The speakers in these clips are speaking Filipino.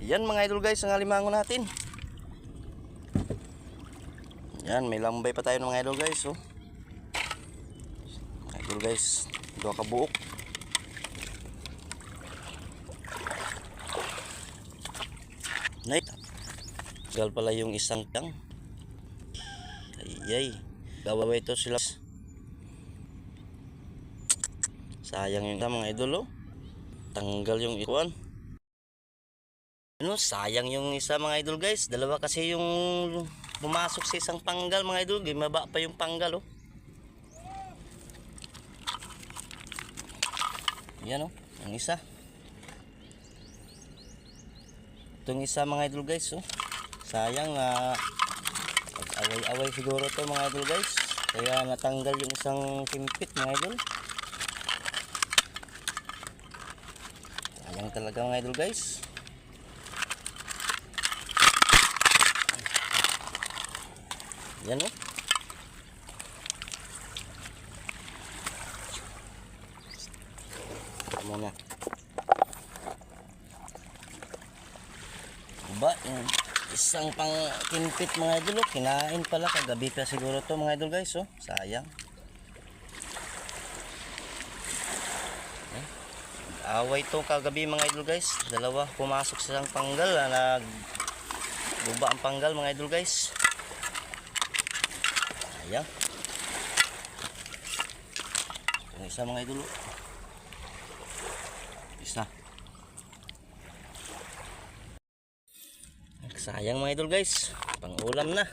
Yan mga idol guys, ang alimango natin. Yan, may lambay pa tayo ng mga idol guys. Oh. Mga idol guys, dua ka buok. Night. Gal pala yung isang tang. Ayay. Gawa ito sila. Sayang yung mga idol oh. Tanggal yung ikuan. Ano, sayang yung isa mga idol guys. Dalawa kasi yung pumasok sa isang panggal mga idol. Gimaba pa yung panggal oh. Yan oh, ang isa. Itong isa mga idol guys oh. Sayang away-away siguro to mga idol guys. Kaya natanggal yung isang kimpit mga idol. Sayang talaga mga idol guys. Yan oh. Muna. Ba, isang pang kimpit mga idol oh. Kinain pala kagabi pa siguro to mga idol guys oh. Sayang. Away to kagabi mga idol guys. Dalawa pumasok sa isang panggal na nagbuba ang panggal mga idol guys. Sayang. Yung isa mga idol oh. Isa. Sayang mga idol guys. Pang ulam na.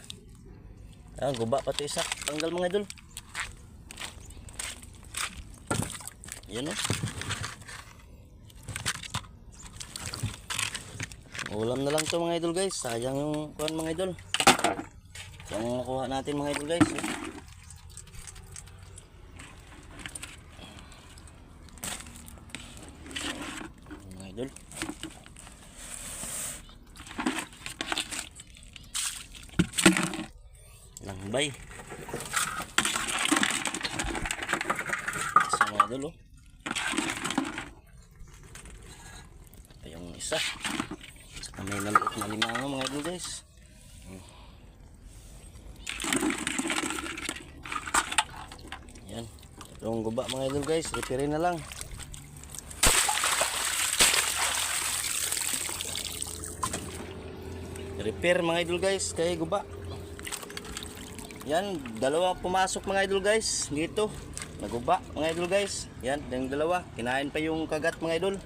Guba pa ito isa. Panggal mga idol. Yan oh. Ulam na lang to mga idol guys. Sayang yung kuhan mga idol. Yung nakuha natin mga idol guys. Mga idol. Lambay. Isa mga idol oh. Ito yung isa. May maliit na limango mga idol guys. Yan. Itong guba mga idol guys. Repair na lang. Repair mga idol guys. Kaya guba. Yan. Dalawa pumasok mga idol guys. Dito. Naguba mga idol guys. Yan. Yung dalawa. Kinain pa yung kagat mga idol.